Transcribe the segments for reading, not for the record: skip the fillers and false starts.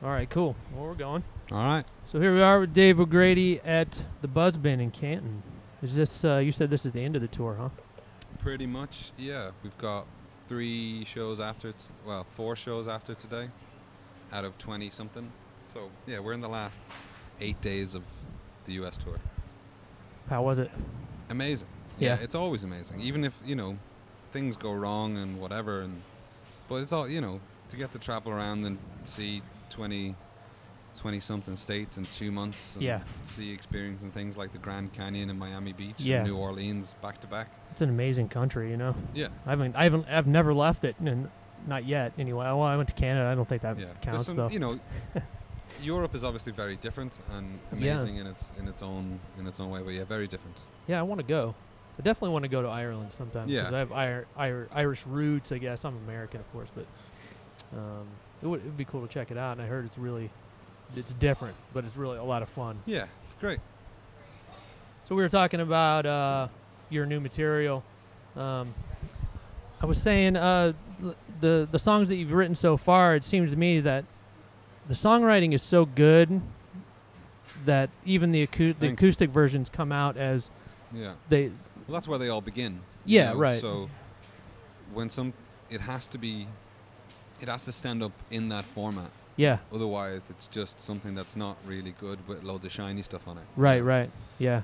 All right, cool. Well, we're going. All right. So here we are with Dave O'Grady at the Buzzbin in Canton. Is this, you said this is the end of the tour, huh? Pretty much, yeah. We've got 3 shows after well, 4 shows after today out of 20 something. So, yeah, we're in the last 8 days of the US tour. How was it? Amazing. Yeah. It's always amazing. Even if, things go wrong and whatever, but it's all, to get to travel around and see 20 something states in 2 months and Yeah. see experiencing things like the Grand Canyon and Miami Beach Yeah. and New Orleans back to back. It's an amazing country, you know. Yeah. I've never left it, and not yet. Anyway, well, I went to Canada. I don't think that counts, There's though. some, Europe is obviously very different and amazing in its own way, but yeah, very different. Yeah, I want to go. I definitely want to go to Ireland sometime because I have Irish roots, I guess. I'm American, of course, but it would be cool to check it out. And I heard it's different, but it's really a lot of fun. Yeah, it's great. So we were talking about your new material. I was saying the songs that you've written so far, it seems to me that the songwriting is so good that even the acoustic versions come out as well, that's where they all begin. Yeah, right. So when it has to stand up in that format. Yeah. Otherwise, it's just something that's not really good with loads of shiny stuff on it. Right. Yeah.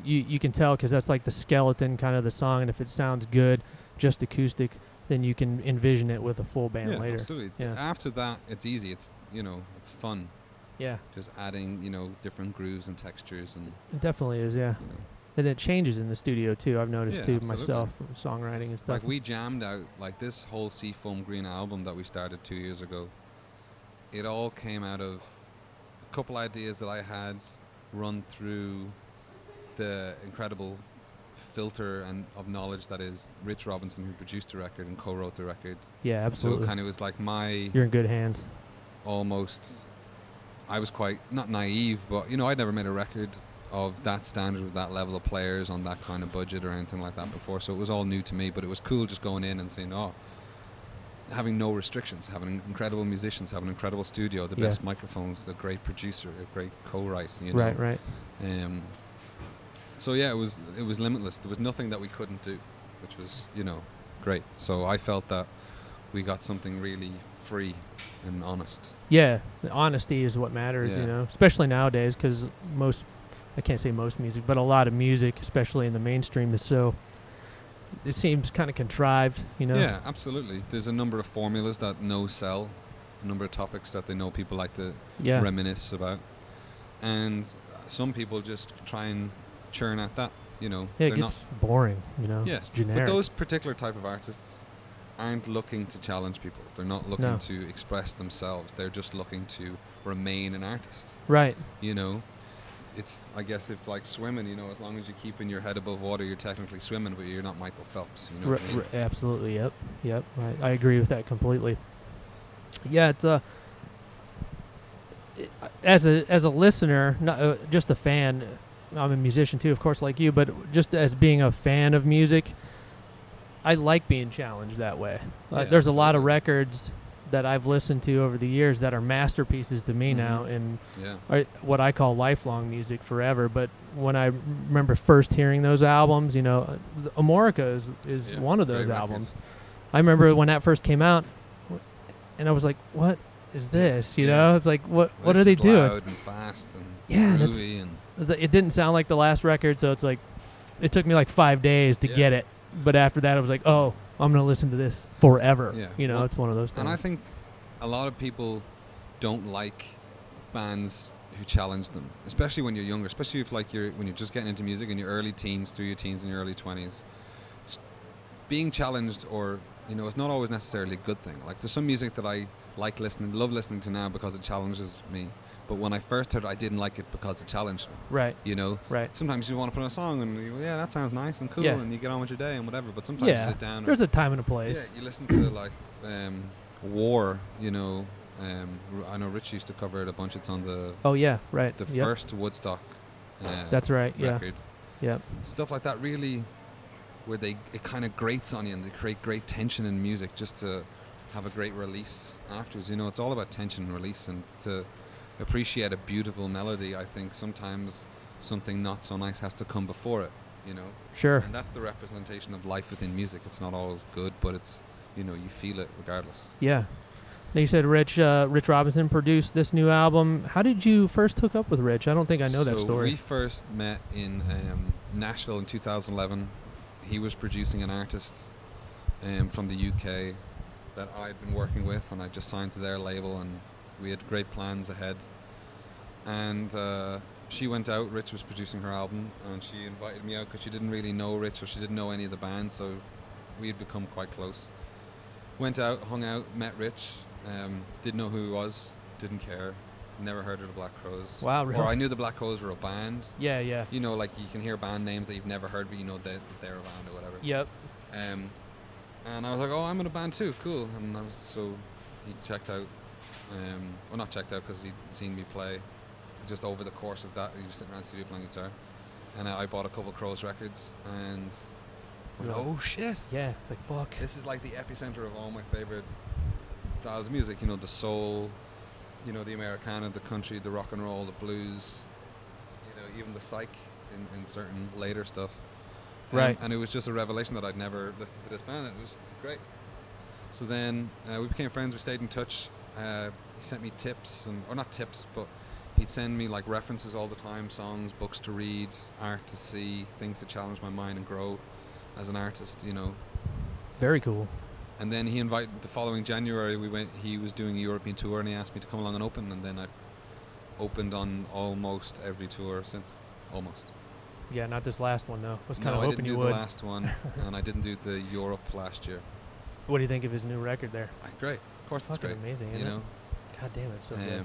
You can tell because that's like the skeleton kind of the song, and if it sounds good, just acoustic, then you can envision it with a full band later. Absolutely. Yeah. After that, it's easy. It's it's fun. Yeah. Just adding different grooves and textures and. It definitely is. Yeah. And it changes in the studio too. I've noticed too absolutely. myself, songwriting and stuff. Like we jammed out like this whole Seafoam Green album that we started 2 years ago. It all came out of a couple ideas that I had run through the incredible filter and of knowledge that is Rich Robinson, who produced the record and co-wrote the record. Yeah, absolutely. So it kind of was like You're in good hands. Almost. I was quite not naive, but I'd never made a record of that standard with that level of players on that kind of budget or anything like that before, so it was all new to me, but it was cool just going in and saying, having no restrictions, having incredible musicians, having an incredible studio, the best microphones, the great producer, a great co-write, Right. So yeah, it was limitless. There was nothing that we couldn't do, which was great. So I felt that we got something really free and honest. Yeah, the honesty is what matters, Yeah. Especially nowadays, because I can't say most music, but a lot of music, especially in the mainstream, is so. It seems kind of contrived, Yeah, absolutely. There's a number of formulas that sell, a number of topics that they know people like to reminisce about, and some people just try and churn at that. Yeah, it gets boring. Yeah, it's generic. But those particular type of artists aren't looking to challenge people. They're not looking to express themselves. They're just looking to remain an artist. Right. I guess it's like swimming, as long as you're keeping your head above water, you're technically swimming, but you're not Michael Phelps. What I mean? Absolutely, yep. I agree with that completely. Yeah, it's as a listener, not just a fan. I'm a musician too, of course, like you, but just as being a fan of music, I like being challenged that way. There's a lot of records that I've listened to over the years that are masterpieces to me now, and are what I call lifelong music forever. But when I remember first hearing those albums, Amorica is one of those albums. Record. I remember when that first came out, and I was like, "What is this?" It's like, what are they doing? Loud and fast and groovy and it didn't sound like the last record, so it's like it took me like 5 days to get it. But after that, I was like, "Oh, I'm gonna listen to this forever." Yeah. It's one of those things. And I think a lot of people don't like bands who challenge them, especially when you're younger, especially if when you're just getting into music in your early teens, through your teens and your early 20s. Being challenged, or it's not always necessarily a good thing. Like there's some music that I love listening to now because it challenges me. But when I first heard it, I didn't like it because it challenged me. Right. Right. Sometimes you want to put on a song and you go, that sounds nice and cool, and you get on with your day and whatever. But sometimes you sit down. There's a time and a place. Yeah, you listen to like War. I know Rich used to cover it a bunch. It's on the. Oh yeah, right. The first Woodstock. That's right. Record. Yeah. Stuff like that really, where it kind of grates on you and they create great tension in music just to have a great release afterwards. You know, it's all about tension and release, and to appreciate a beautiful melody, I think sometimes something not so nice has to come before it, you know. Sure. And that's the representation of life within music. It's not always good, but it's, you know, you feel it regardless. Yeah. Now you said Rich Robinson produced this new album. How did you first hook up with Rich? I don't think I know that story. We first met in Nashville in 2011. He was producing an artist from the UK that I'd been working with, and I just signed to their label, and we had great plans ahead. And she went out. Rich was producing her album, and she invited me out because she didn't really know Rich, or she didn't know any of the band, so we had become quite close. Went out, hung out, met Rich. Didn't know who he was, didn't care, never heard of the Black Crowes. Wow, really? Or I knew the Black Crowes were a band. Yeah, yeah. You know, like you can hear band names that you've never heard, but you know that they're a band or whatever. Yep. And I was like, oh, I'm in a band too, cool. And so he checked out, well, not checked out because he'd seen me play. Just over the course of that, he was sitting around the studio playing guitar. And I bought a couple Crowes records and went, oh shit. Yeah, it's like, fuck. This is like the epicenter of all my favorite styles of music, you know, the soul, you know, the Americana, the country, the rock and roll, the blues, you know, even the psych in certain later stuff. Right. And it was just a revelation that I'd never listened to this band. It was great. So then we became friends. We stayed in touch. He sent me tips, or not tips, but he'd send me like references all the time, songs, books to read, art to see, things to challenge my mind and grow as an artist, you know. Very cool. And then he invited, the following January, he was doing a European tour, and he asked me to come along and open, and then I opened on almost every tour since. Almost. Yeah, not this last one though. I was kind of I hoping didn't you do would. the last one, and I didn't do the Europe last year. What do you think of his new record there? Great. Of course it's great. Amazing, you know. God damn it, so good.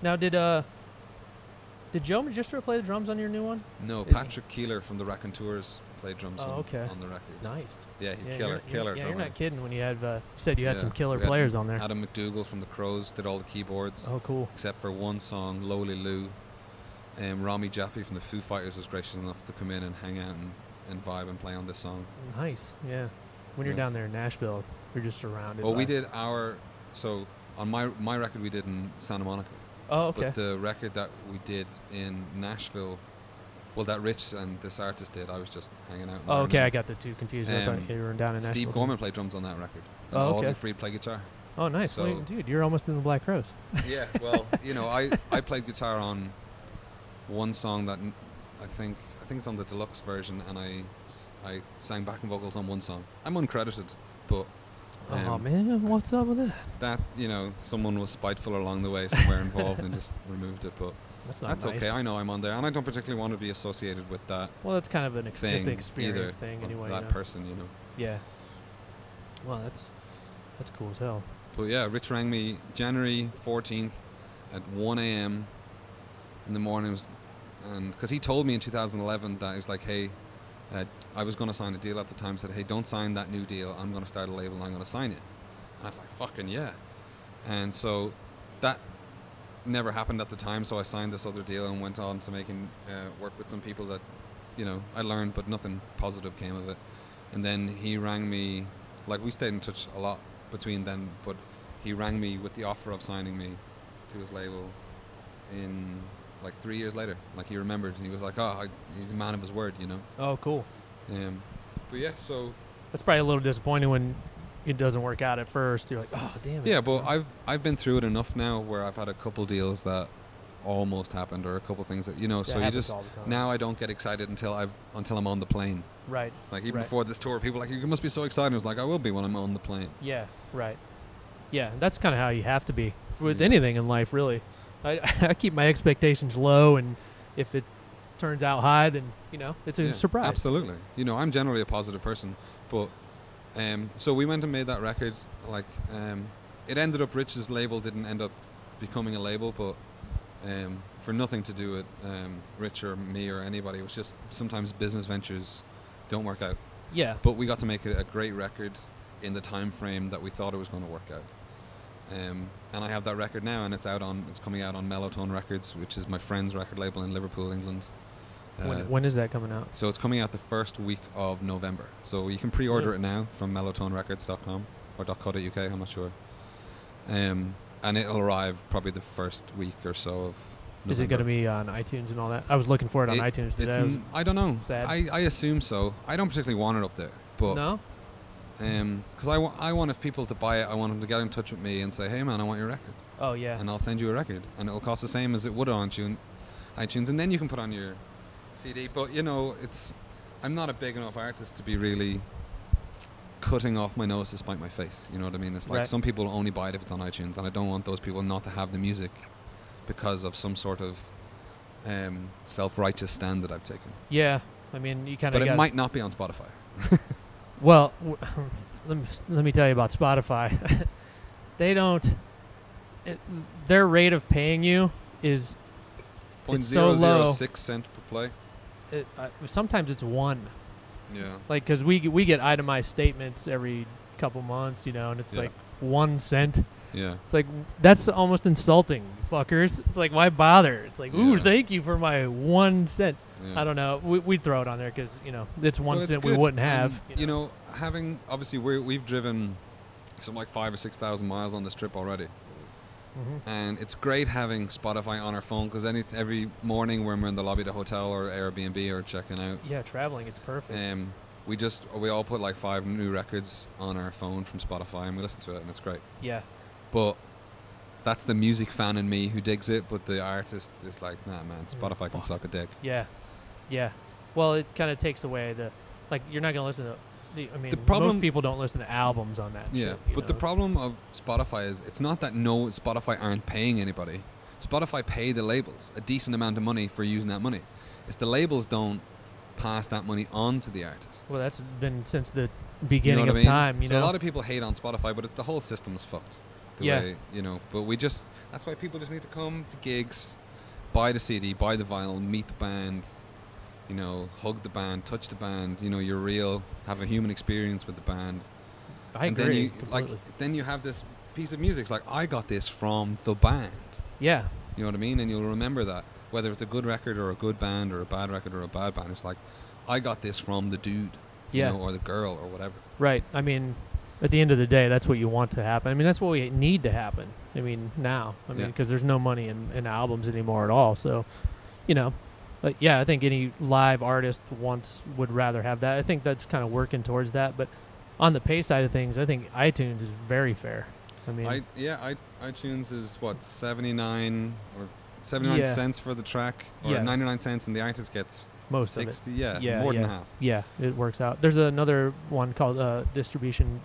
Now did Joe Magistro play the drums on your new one? No, Patrick Keeler from the Raconteurs played drums on the record. Nice. Yeah, killer drummer. You're not kidding when you had you said you had some killer players on there. Adam McDougall from the Crowes did all the keyboards. Oh, cool. Except for one song, Lowly Lou. Rami Jaffe from the Foo Fighters was gracious enough to come in and hang out and vibe and play on this song. Nice, yeah. When you're down there in Nashville, you're just surrounded. Well, we did so on my record we did in Santa Monica. Oh, okay. But the record that we did in Nashville, well, that Rich and this artist did, I was just hanging out. Oh, okay, I got the two confused. I thought you were down in Nashville. Steve Gorman played drums on that record. And Audley Freed played guitar. Oh, nice. So, well, dude, you're almost in the Black Crowes. Yeah, well, you know, I played guitar on one song that I think it's on the deluxe version, and I sang backing vocals on one song. I'm uncredited, but oh man, what's up with that? That's, you know, someone was spiteful along the way somewhere involved and just removed it, but that's nice. okay. I know I'm on there, and I don't particularly want to be associated with that. Well, that's kind of an just experience thing anyway. That person, you know. Yeah. Well, that's cool as hell. But yeah, Rich rang me January 14th at 1 a.m. in the morning, and because he told me in 2011 that he was like, hey, I was going to sign a deal at the time, said, hey, don't sign that new deal, I'm going to start a label and I'm going to sign it. And I was like, fucking yeah. And so that never happened at the time, so I signed this other deal and went on to making work with some people that, you know, I learned, but nothing positive came of it. And then he rang me, like we stayed in touch a lot between then, but he rang me with the offer of signing me to his label in like 3 years later. Like he remembered, and he was like, he's a man of his word, you know. Oh, cool. But yeah, so that's probably a little disappointing when it doesn't work out at first. You're like, oh damn it. Yeah, but I've been through it enough now where I've had a couple deals that almost happened, or a couple things that, you know, so you just now I don't get excited until I'm on the plane. Right. Like even before this tour, people were like, you must be so excited. I was like, I will be when I'm on the plane. Yeah, right. Yeah, that's kind of how you have to be with anything in life, really. I keep my expectations low, and if it turns out high, then, you know, it's a surprise. Absolutely. You know, I'm generally a positive person, but so we went and made that record. Like it ended up, Rich's label didn't end up becoming a label, but for nothing to do with Rich or me or anybody. It was just sometimes business ventures don't work out. Yeah. But we got to make it a great record in the time frame that we thought it was going to work out. And I have that record now, and it's coming out on Mellotone Records, which is my friend's record label in Liverpool, England. When is that coming out? So it's coming out the first week of November. So you can pre-order it now from mellotonerecords.com. or .co.uk. I'm not sure. And it'll arrive probably the first week or so of November. Is it going to be on iTunes and all that? I was looking for it on iTunes today. I don't know. Sad. I assume so. I don't particularly want it up there, but no. Because I want if people to buy it, I want them to get in touch with me and say, hey man, I want your record. Oh yeah. And I'll send you a record, and it'll cost the same as it would on iTunes, and then you can put on your CD. But you know, I'm not a big enough artist to be really cutting off my nose to spite my face. You know what I mean? It's like some people only buy it if it's on iTunes, and I don't want those people not to have the music because of some sort of self-righteous stand that I've taken. Yeah, I mean, you kind of. But it might not be on Spotify. Well, let me tell you about Spotify. They don't. Their rate of paying you is it's so low. 0.006 cent per play. Sometimes it's 1. Yeah. Like, because we get itemized statements every couple months, you know, and it's like 1 cent. Yeah. It's like, that's almost insulting, fuckers. It's like, why bother? It's like, ooh, thank you for my 1 cent. Yeah. I don't know. We'd throw it on there because, you know, it's 1 cent we wouldn't have. You know, having, obviously, we've driven something like 5,000 or 6,000 miles on this trip already. Mm-hmm. And it's great having Spotify on our phone because every morning when we're in the lobby of the hotel or Airbnb or checking out. Yeah, traveling, it's perfect. We all put like 5 new records on our phone from Spotify and we listen to it and it's great. Yeah. But that's the music fan in me who digs it, but the artist is like, nah, man, Spotify can suck a dick. Yeah. Yeah. Well, it kind of takes away like, you're not going to listen to, most people don't listen to albums on that. Yeah, but the problem of Spotify is it's not that Spotify aren't paying anybody. Spotify pay the labels a decent amount of money for using that money. It's the labels don't pass that money on to the artist. Well, that's been since the beginning of time. So a lot of people hate on Spotify, but it's the whole system is fucked. But that's why people just need to come to gigs, buy the CD, buy the vinyl, meet the band, you know, hug the band, touch the band, you know, you're real, have a human experience with the band. I agree. Then you have this piece of music. It's like, I got this from the band. Yeah. You know what I mean? And you'll remember that. Whether it's a good record or a good band or a bad record or a bad band, it's like, I got this from the dude, you know, or the girl or whatever. Right. I mean, at the end of the day, that's what you want to happen. I mean, that's what we need to happen. I mean, now. I mean, because there's no money in albums anymore at all. So, you know. But yeah, I think any live artist would rather have that. I think that's kind of working towards that. But on the pay side of things, I think iTunes is very fair. I mean, iTunes is what 79 cents for the track, or 99 cents, and the artist gets most 60. Of it. More than half. Yeah, it works out. There's another one called distribution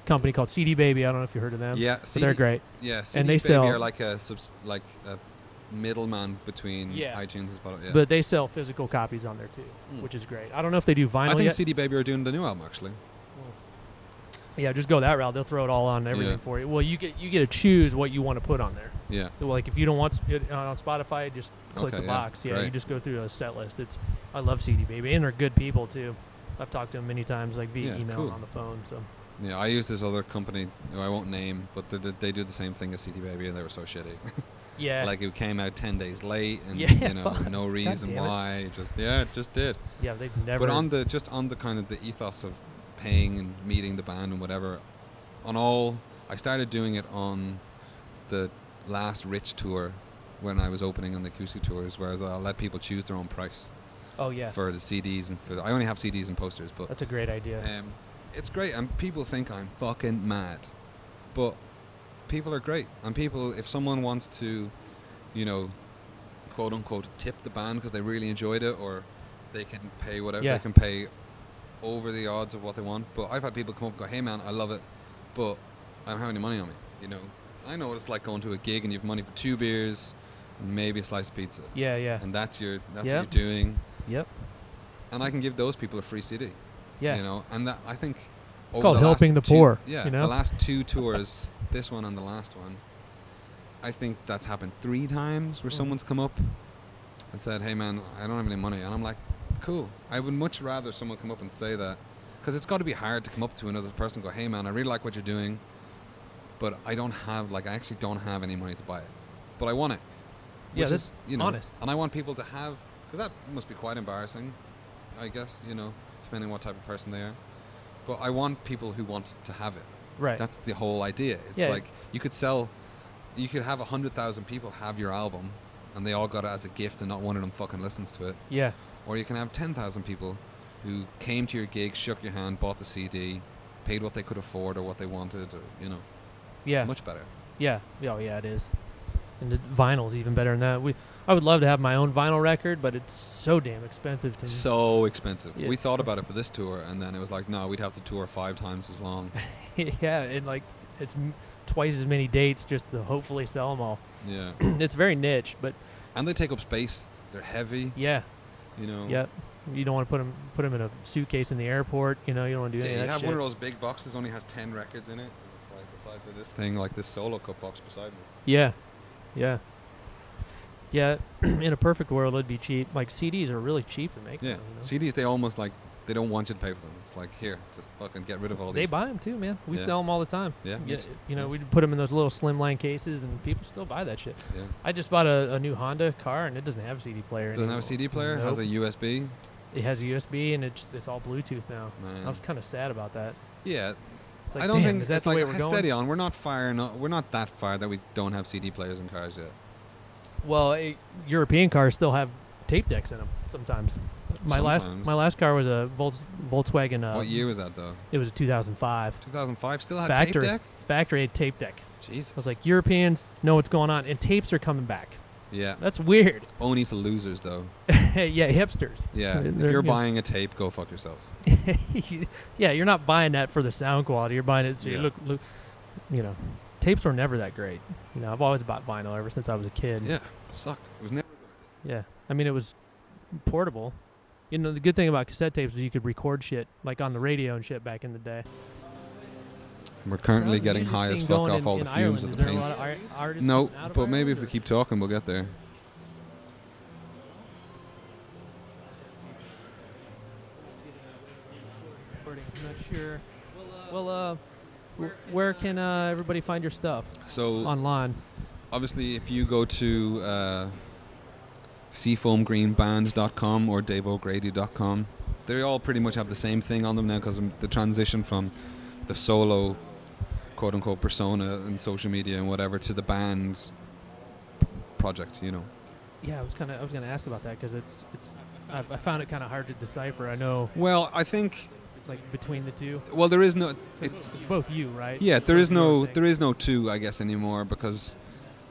company called CD Baby. I don't know if you heard of them. Yeah, they're great. Yeah, CD and they Baby sell are like a middleman between iTunes and Spotify. Yeah. But they sell physical copies on there too, which is great. I don't know if they do vinyl yet. I think CD Baby are doing the new album actually. Yeah, just go that route. They'll throw it all on everything for you. Well, you get to choose what you want to put on there. Yeah. So, like if you don't want it on Spotify, just click the box. Yeah, you just go through a set list. I love CD Baby, and they're good people too. I've talked to them many times, like via email and on the phone. So. Yeah, I use this other company who I won't name, but they do the same thing as CD Baby, and they were so shitty. Yeah. Like it came out 10 days late, and no reason why. It just did. Yeah, they've never. But on the kind of the ethos of paying and meeting the band and whatever, I started doing it on the last Rich tour when I was opening on the acoustic tours, whereas I'll let people choose their own price. Oh yeah. For the CDs and I only have CDs and posters, but that's a great idea. It's great, and people think I'm fucking mad, but people are great, and if someone wants to, you know, quote unquote tip the band because they really enjoyed it, or they can pay whatever they can pay over the odds of what they want. But I've had people come up and go, hey man, I love it, but I don't have any money on me. You know, I know what it's like going to a gig and you have money for 2 beers and maybe a slice of pizza. Yeah. And that's what you're doing. Yep. And I can give those people a free CD. Yeah. You know, and that, I think it's called helping the poor. Yeah. You know? The last 2 tours, this one and the last one, I think that's happened 3 times where someone's come up and said, hey man, I don't have any money. And I'm like, cool. I would much rather someone come up and say that, because it's got to be hard to come up to another person and go, hey man, I really like what you're doing, but I actually don't have any money to buy it, but I want it. Yeah, that's honest. And I want people to have, because that must be quite embarrassing, I guess, you know, depending on what type of person they are. But I want people who want to have it. Right. That's the whole idea. It's like you could have 100,000 people have your album, and they all got it as a gift, and not one of them fucking listens to it. Yeah. Or you can have 10,000 people who came to your gig, shook your hand, bought the CD, paid what they could afford or what they wanted, or Yeah. much better. Yeah. Oh yeah, it is. And the vinyl's even better than that. I would love to have my own vinyl record, but it's so damn expensive to me. So expensive. Yeah. We thought about it for this tour, and then it was like, no, we'd have to tour 5 times as long. Yeah, and like it's twice as many dates just to hopefully sell them all. Yeah. It's very niche, but And they take up space. They're heavy. yeah. Yep. You don't want to put them in a suitcase in the airport. You don't want to do any of that You have shit. one of those big boxes, only has 10 records in it. It's like the size of this thing, like this solo cup box beside me. Yeah. Yeah. Yeah. In a perfect world, it'd be cheap. Like CDs are really cheap to make. Yeah. Now, CDs, they almost like, they don't want you to pay for them. It's like, here, just fucking get rid of all these. They buy them too, man. We Yeah. sell them all the time. Yeah. We put them in those little slimline cases, and people still buy that shit. Yeah. I just bought a new Honda car, and it doesn't have a CD player. Doesn't have a CD player? Nope. Has a USB? It has a USB, and it's all Bluetooth now. Man. I was kind of sad about that. Yeah. It's like, I don't damn, think is that it's the like, way we're going? steady on. We're not that far that we don't have CD players in cars yet. Well, European cars still have tape decks in them sometimes. My last car was a Volkswagen. What year was that, though? It was a 2005. 2005 still had Factory tape deck? Factory tape deck. Jesus. I was like, Europeans know what's going on, and tapes are coming back. Yeah. That's weird. Only to losers, though. Yeah, hipsters. Yeah. If you're buying a tape, go fuck yourself. Yeah, you're not buying that for the sound quality. You're buying it so you look. Tapes were never that great. I've always bought vinyl ever since I was a kid. Yeah. Sucked. It was never. Yeah. I mean, it was portable. The good thing about cassette tapes is you could record shit like on the radio and shit back in the day. We're currently getting high as fuck off all the fumes of the paints. No, but maybe if we keep talking, we'll get there. I'm not sure. Well, where can everybody find your stuff? So online. Obviously, if you go to seafoamgreenband.com or daveogrady.com, they all pretty much have the same thing on them now because of the transition from the solo quote-unquote persona and social media and whatever to the band project. Yeah, I was gonna ask about that because I found it kind of hard to decipher. I know. Well, I think like between the two. Well, there is no. It's both you, right? Yeah, there is no two, I guess, anymore because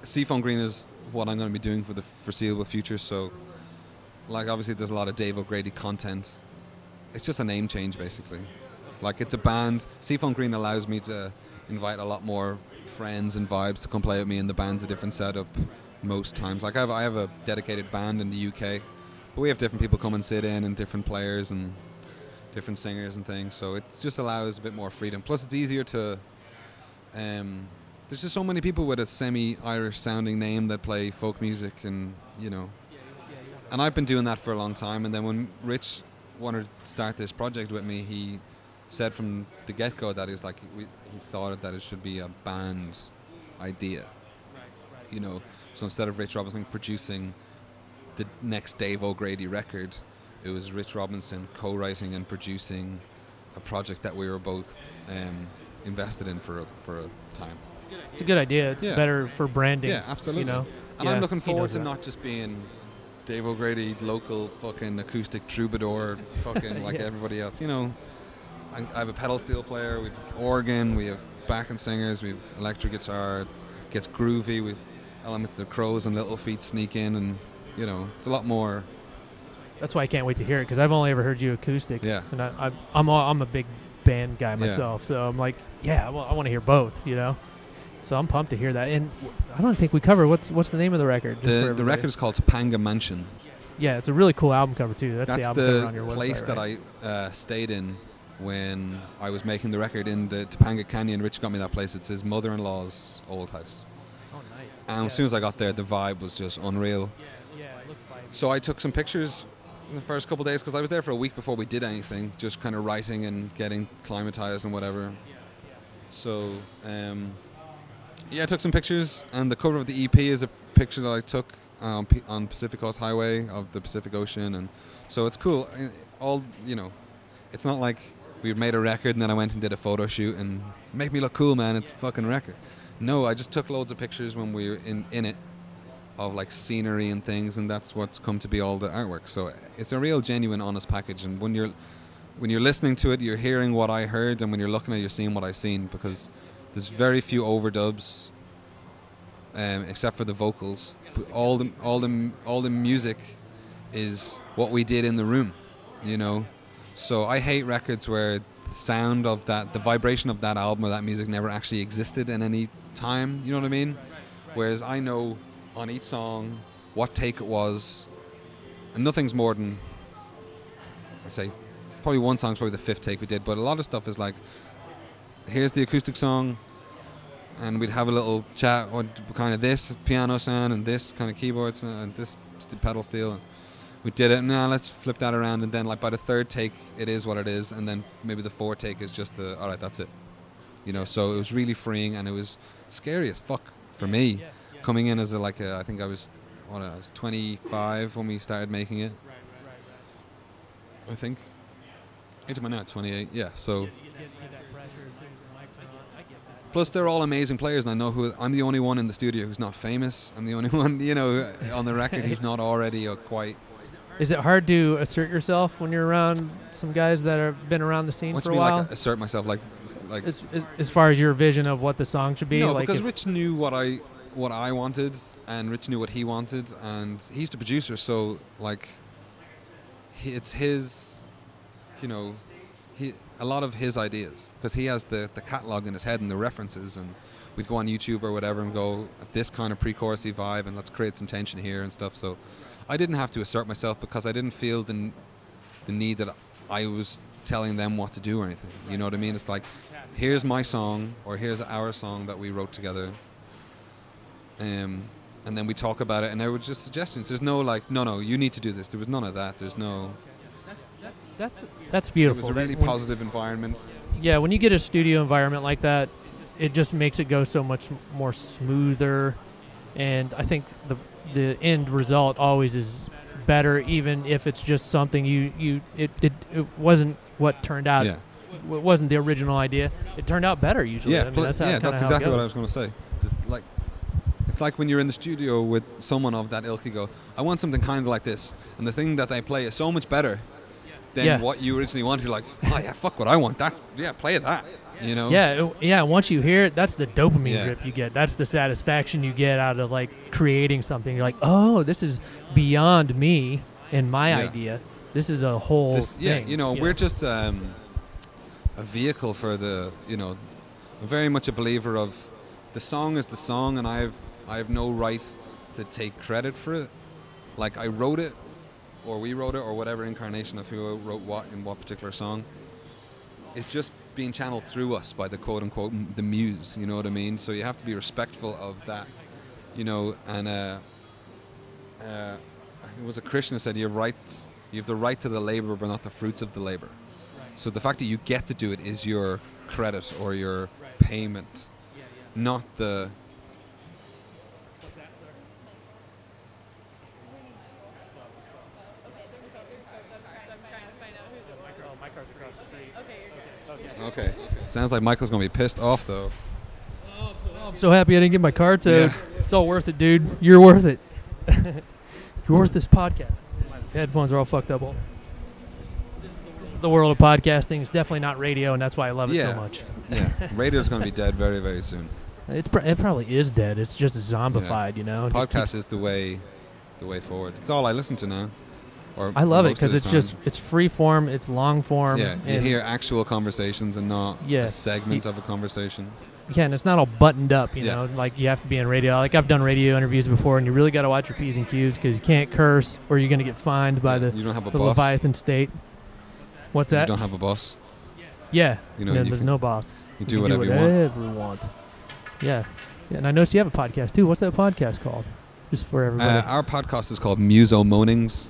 Seafoam Green is what I'm going to be doing for the foreseeable future. So, like, obviously, there's a lot of Dave O'Grady content. It's just a name change, basically. Like, it's a band. Seafoam Green allows me to invite a lot more friends and vibes to come play with me, and the band's a different setup most times. Like, I have a dedicated band in the UK, but we have different people come and sit in, and different players and different singers and things. So it just allows a bit more freedom. Plus, it's easier to. There's just so many people with a semi-Irish sounding name that play folk music, and and I've been doing that for a long time. And then when Rich wanted to start this project with me, he said from the get-go that he thought that it should be a band's idea. So instead of Rich Robinson producing the next Dave O'Grady record, it was Rich Robinson co-writing and producing a project that we were both invested in for a time. It's a good idea. It's better for branding. Yeah, absolutely. And I'm looking forward to not just being Dave O'Grady, local fucking acoustic troubadour, fucking like everybody else. I have a pedal steel player, we have organ, we have backing singers, we have electric guitar. It gets groovy with elements of Crows and Little Feet sneak in, and it's a lot more. That's why I can't wait to hear it because I've only ever heard you acoustic. Yeah. And I'm a big band guy myself, so I'm like, I want to hear both. So I'm pumped to hear that. And I don't think we covered what's the name of the record. The record is called Topanga Mansion. Yeah, it's a really cool album cover too. That's the album cover on your website. That's the place that I stayed in when I was making the record in the Topanga Canyon. Rich got me that place. It's his mother-in-law's old house. Oh, nice. And as soon as I got there, the vibe was just unreal. Yeah, it looks fine. So I took some pictures in the first couple of days because I was there for a week before we did anything, just kind of writing and getting climatized and whatever. So, I took some pictures, and the cover of the EP is a picture that I took on Pacific Coast Highway of the Pacific Ocean, and so it's cool. It's not like we made a record, and then I went and did a photo shoot and make me look cool, man. It's a fucking record. No, I just took loads of pictures when we were in it of like scenery and things, and that's what's come to be all the artwork. So it's a real genuine, honest package. And when you're listening to it, you're hearing what I heard, and when you're looking at it, you're seeing what I've seen, because there's very few overdubs, except for the vocals. But all the music is what we did in the room, you know. So I hate records where the sound of that, the vibration of that album or that music never actually existed in any time, you know what I mean? Whereas I know on each song what take it was, and nothing's more than, I say, probably one song's probably the 5th take we did, but a lot of stuff is like, here's the acoustic song, and we'd have a little chat on kind of this piano sound and this kind of keyboards and this pedal steel. We did it, now let's flip that around, and then like by the 3rd take it is what it is, and then maybe the 4th take is just the, alright, that's it. You know, so it was really freeing, and it was scary as fuck for me, coming in as I think I was 25 when we started making it. I think. Age am I now? 28, yeah, so. Plus, they're all amazing players, and I know who. I'm the only one in the studio who's not famous. I'm the only one, you know, on the record who's not already quite. Is it hard to assert yourself when you're around some guys that have been around the scene for a while? Like assert myself, like as far as your vision of what the song should be. No, like because Rich knew what I wanted, and Rich knew what he wanted, and he's the producer, so like, it's his, you know. A lot of his ideas, because he has the catalog in his head and the references, and we'd go on YouTube or whatever and go at this kind of pre-chorusy vibe, and let's create some tension here and stuff. So I didn't have to assert myself, because I didn't feel the need that I was telling them what to do or anything. You know what I mean? It's like, here's my song, or here's our song that we wrote together, and then we talk about it, and there were just suggestions. There's no like, no, you need to do this. There was none of that. There's no. That's beautiful. It was a really positive environment. Yeah, when you get a studio environment like that, it just makes it go so much more smoother, and I think the end result always is better, even if it's just something it wasn't what turned out. Yeah. It wasn't the original idea. It turned out better usually. Yeah, I mean, that's exactly what I was going to say. Like, it's like when you're in the studio with someone of that ilk, you go, I want something kind of like this, and the thing that they play is so much better than what you originally wanted. You're like, oh yeah, fuck what I want. That, yeah, play that. You know? Yeah. Once you hear it, that's the dopamine drip you get. That's the satisfaction you get out of like creating something. You're like, oh, this is beyond me and my idea. This is a whole thing. Yeah, you know, we're just a vehicle for the. You know, I'm very much a believer of the song is the song, and I have no right to take credit for it. Like, I wrote it, or we wrote it, or whatever incarnation of who wrote what in what particular song. It's just being channeled through us by the quote-unquote the muse, you know what I mean? So you have to be respectful of that, you know, and I think it was a Christian who said you have the right to the labor, but not the fruits of the labor. So the fact that you get to do it is your credit or your payment, not the... Okay. Sounds like Michael's going to be pissed off, though. Oh, I'm so happy I didn't get my car towed. Yeah. It's all worth it, dude. You're worth it. You're worth this podcast. My headphones are all fucked up. The world of podcasting is definitely not radio, and that's why I love it so much. Yeah. Radio's going to be dead very, very soon. It probably is dead. It's just zombified, you know. Podcast is the way forward. It's all I listen to now. I love it because it's free form, it's long form. Yeah, you hear actual conversations and not a segment of a conversation. Yeah, and it's not all buttoned up, you know, like you have to be on radio. Like I've done radio interviews before, and you really got to watch your P's and Q's because you can't curse or you're going to get fined by the Leviathan State. What's that? You don't have a boss? Yeah, you know, there's no boss. You do whatever you want. Yeah, and I noticed you have a podcast too. What's that podcast called? Just for everybody. Our podcast is called Muso Moanings.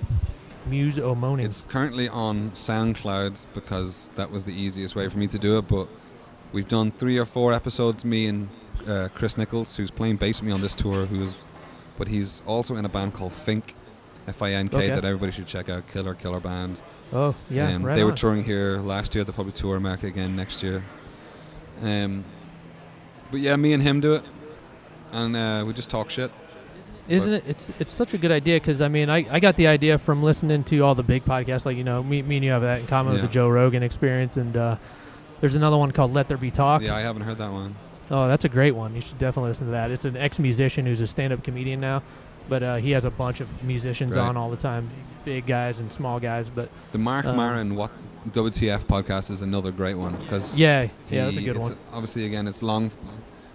Muso Moanings. It's currently on SoundCloud because that was the easiest way for me to do it, but we've done 3 or 4 episodes, me and Chris Nichols, who's playing bass with me on this tour, but he's also in a band called Fink, F-I-N-K, that everybody should check out, killer band. Oh, yeah, right They were on. touring here last year. They'll probably tour America again next year. But yeah, me and him do it, and we just talk shit. Isn't it? It's such a good idea because I mean I got the idea from listening to all the big podcasts, like, you know, me and you have that in common with the Joe Rogan Experience, and there's another one called Let There Be Talk. Yeah, I haven't heard that one. Oh, that's a great one. You should definitely listen to that. It's an ex-musician who's a stand-up comedian now, but he has a bunch of musicians on all the time, big guys and small guys. But the Mark Maron WTF podcast is another great one because that's a good one. Obviously, again, it's long,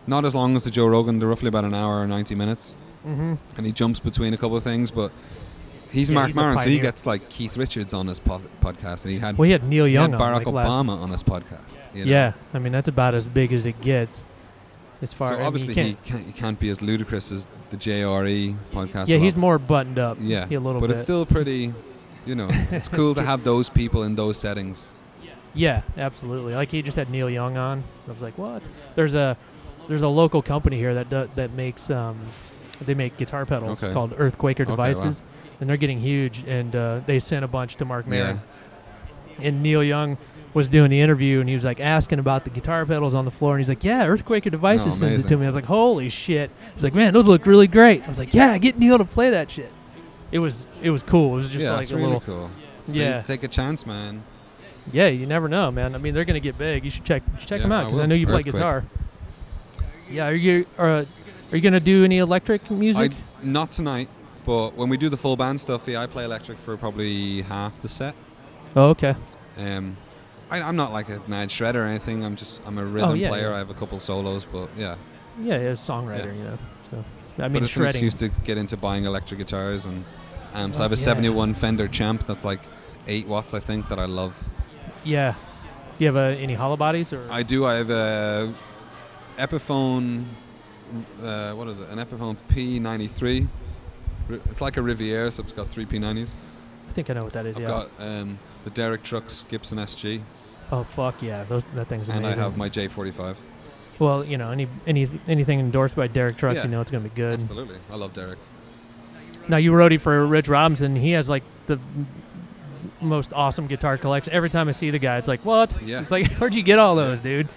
not as long as the Joe Rogan. They're roughly about an hour or 90 minutes. Mm-hmm. And he jumps between a couple of things, but he's Mark Maron, so he gets like Keith Richards on his podcast, and he had Neil Young on Barack Obama on his podcast. You know? Yeah, I mean that's about as big as it gets. As far, so obviously he can't be as ludicrous as the JRE podcast. Yeah, he's more buttoned up. Yeah, a little but bit. It's still pretty. You know, it's cool to have those people in those settings. Yeah, absolutely. Like he just had Neil Young on. I was like, what? There's a local company here that makes they make guitar pedals called Earthquaker Devices, and they're getting huge. And they sent a bunch to Mark Maron. Yeah. And Neil Young was doing the interview, and he was like asking about the guitar pedals on the floor, and he's like, "Yeah, Earthquaker Devices sends it to me." I was like, "Holy shit!" He's like, "Man, those look really great." I was like, "Yeah, get Neil to play that shit." It was cool. It was just like it's a really little cool. So take a chance, man. Yeah, you never know, man. I mean, they're gonna get big. You should check them out because I know you play guitar. Yeah, are you gonna do any electric music? Not tonight, but when we do the full band stuff, I play electric for probably half the set. Oh, okay. I'm not like a mad shredder or anything. I'm a rhythm player. I have a couple solos, but yeah. Yeah, a songwriter, you know. So I mean, but it's shredding. an excuse to get into buying electric guitars, and so I have a 71 Fender Champ that's like 8 watts, I think, that I love. Yeah. Do you have any hollow bodies or? I do. I have a Epiphone. What is it? An Epiphone P93. It's like a Riviera, so it's got 3 P90s. I think I know what that is. I've got the Derek Trucks Gibson SG. Oh fuck yeah, that thing's amazing. And I have my J45. Well, you know, anything endorsed by Derek Trucks, you know it's gonna be good. Absolutely, I love Derek. Now you roadie for Rich Robinson. He has like the most awesome guitar collection. Every time I see the guy, it's like, what? Yeah. It's like, where'd you get all those, dude?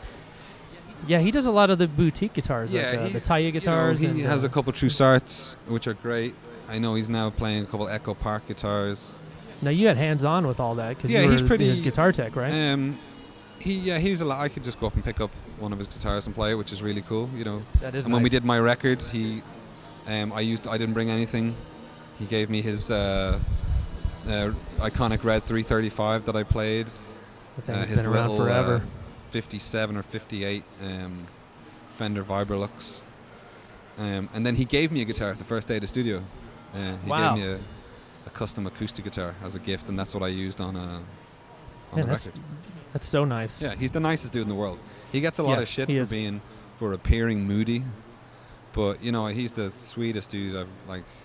Yeah, he does a lot of the boutique guitars, yeah, like the Taya guitars. You know, he has a couple Trussarts, which are great. I know he's now playing a couple Echo Park guitars. Now you had hands-on with all that because he's pretty his guitar tech, right? He's a lot. I could just go up and pick up one of his guitars and play it, which is really cool. You know. That is. And when we did my record, I didn't bring anything. He gave me his iconic red 335 that I played. His been around forever. 57 or 58 Fender Vibrolux. And then he gave me a guitar the first day of the studio. He gave me a custom acoustic guitar as a gift, and that's what I used on the record. That's so nice. Yeah, he's the nicest dude in the world. He gets a lot of shit for appearing moody, but you know, he's the sweetest dude.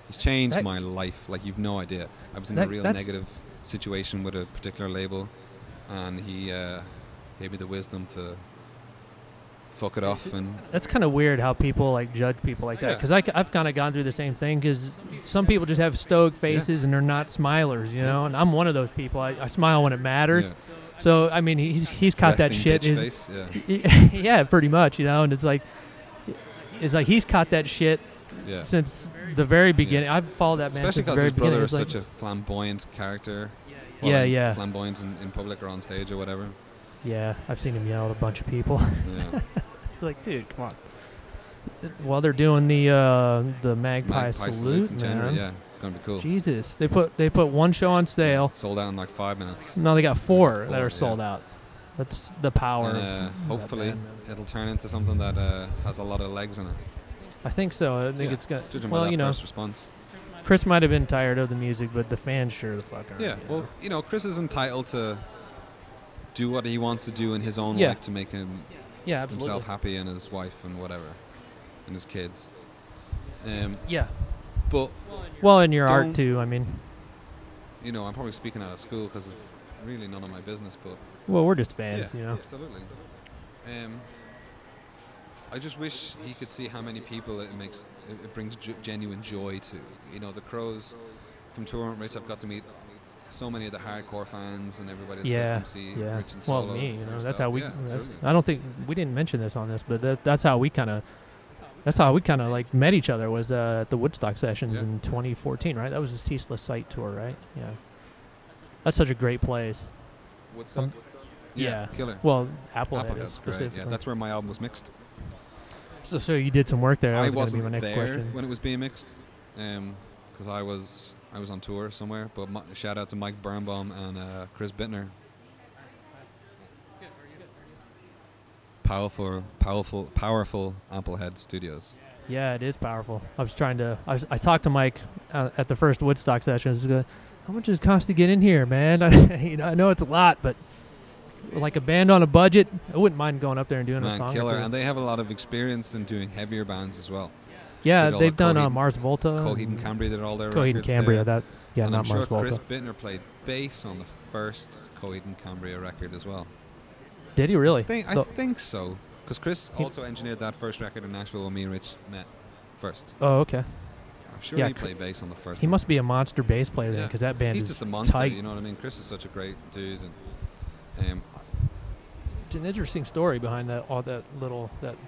He's changed my life. Like, you've no idea. I was in a real negative situation with a particular label, and he gave me the wisdom to fuck it off. And that's kind of weird how people like judge people like that, because I've kind of gone through the same thing, because some people just have stoic faces and they're not smilers, you know, and I'm one of those people. I smile when it matters. So I mean, he's caught that shit. Face, yeah, pretty much, you know, and it's like he's caught that shit since the very beginning. I've followed that man, especially because his brother is such a flamboyant character. Flamboyant in public or on stage or whatever. Yeah, I've seen him yell at a bunch of people. Yeah. It's like, dude, come on. While they're doing the Magpie Salute, man. January, yeah, it's gonna be cool. Jesus, they put one show on sale. Sold out in like 5 minutes. No, they got four that are sold out. That's the power. And, hopefully, it'll turn into something that has a lot of legs in it. I think so. I think it's got. Judging by that first response. Chris might have been tired of the music, but the fans sure the fuck are. Yeah, well, you know, Chris is entitled to do what he wants to do in his own life to make himself happy, and his wife and whatever, and his kids. But in your art too. I mean, you know, I'm probably speaking out of school because it's really none of my business. But we're just fans, you know. Absolutely. I just wish he could see how many people it brings genuine joy to. You know, the Crows from touring with Rich, I've got to meet so many of the hardcore fans and everybody that's Yeah, come see yeah. Rich and Well, Solo. me, for that's yourself. how we. Yeah, absolutely. I don't think we didn't mention this on this, but that's how we kind of. That's how we kind of like met each other was at the Woodstock sessions Yeah. in 2014, right? That was the Ceaseless Sight tour, right? Yeah. That's such a great place. Woodstock? Yeah. Killer. Well, Applehead Applehead's great. specifically. Yeah, that's where my album was mixed. So you did some work there. That I was going to be wasn't my next there question. when it was being mixed, because I was on tour somewhere. But shout out to Mike Birnbaum and Chris Bittner. Powerful Applehead Studios. Yeah, it is powerful. I talked to Mike at the first Woodstock session. I was like, how much does it cost to get in here, man? I know it's a lot, but like a band on a budget, I wouldn't mind going up there and doing a song. Killer, or two. and they have a lot of experience in doing heavier bands as well. Yeah, Did all they've the done Mars Volta. Coheed and Cambria did all their Coheed and records Cambria, there. and I'm not sure Mars Volta. Chris Bittner played bass on the first Coheed and Cambria record as well. Did he really? I think so, because Chris also engineered that first record in Nashville when me and Rich met first. Oh, okay. I'm sure Yeah, he played bass on the first He one. must be a monster bass player then, Yeah. because that band He's is just a monster, tight. you know what I mean? Chris is such a great dude. And It's an interesting story behind that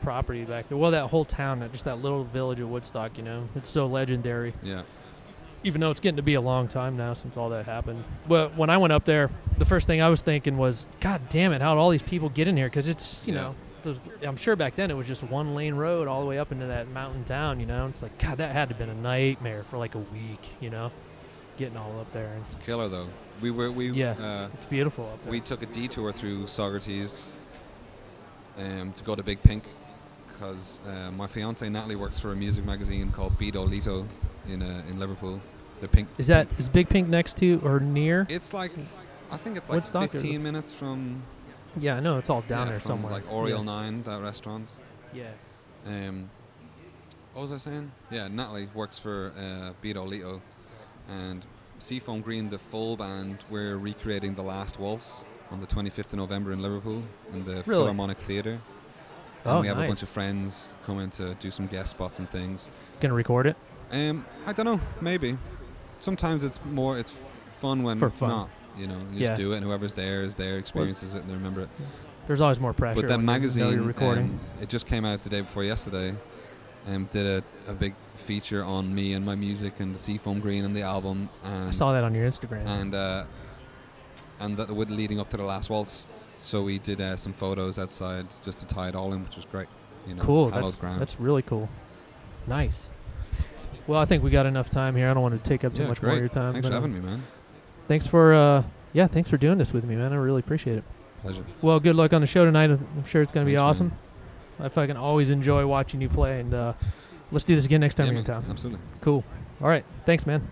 property back there. Well, that whole town, just that little village of Woodstock. It's so legendary. yeah, Even though it's getting to be a long time now since all that happened. Well, when I went up there, the first thing I was thinking was, God damn it, how did all these people get in here? Because it's just, I'm sure back then it was just one lane road all the way up into that mountain town. It's like, God, that had to have been a nightmare for like a week. Getting all up there. it's killer though. It's beautiful up there. We took a detour through Saugerties to go to Big Pink because my fiance Natalie works for a music magazine called Bido Lito in Liverpool. The Pink. Is Big Pink next to or near? It's like, I think it's like Woodstock 15 minutes from. Yeah, I know it's all down there from somewhere. like Oriole 9, that restaurant. Yeah. What was I saying? Yeah, Natalie works for Bido Lito, and Seafoam Green, the full band, we're recreating The Last Waltz on the 25th of November in Liverpool in the Philharmonic Theatre. And we have a bunch of friends coming to do some guest spots and things. Gonna record it? I don't know, maybe. Sometimes it's fun when it's not. You just do it, and whoever's there is there, experiences it, and they remember it. There's always more pressure. But that when magazine, you're recording. it just came out the day before yesterday, did a big feature on me and my music and the Seafoam Green and the album. And I saw that on your Instagram. And that would leading up to The Last Waltz. So we did some photos outside just to tie it all in, which was great. Cool. Ground. That's really cool. Nice. Well, I think we got enough time here. I don't want to take up too much more of your time. Thanks for having me, man. Thanks for thanks for doing this with me, man. I really appreciate it. Pleasure. Well, good luck on the show tonight. I'm sure it's going to be Thanks, awesome. I fucking always enjoy watching you play, and let's do this again next time you're in town. Absolutely. Cool. All right. Thanks, man.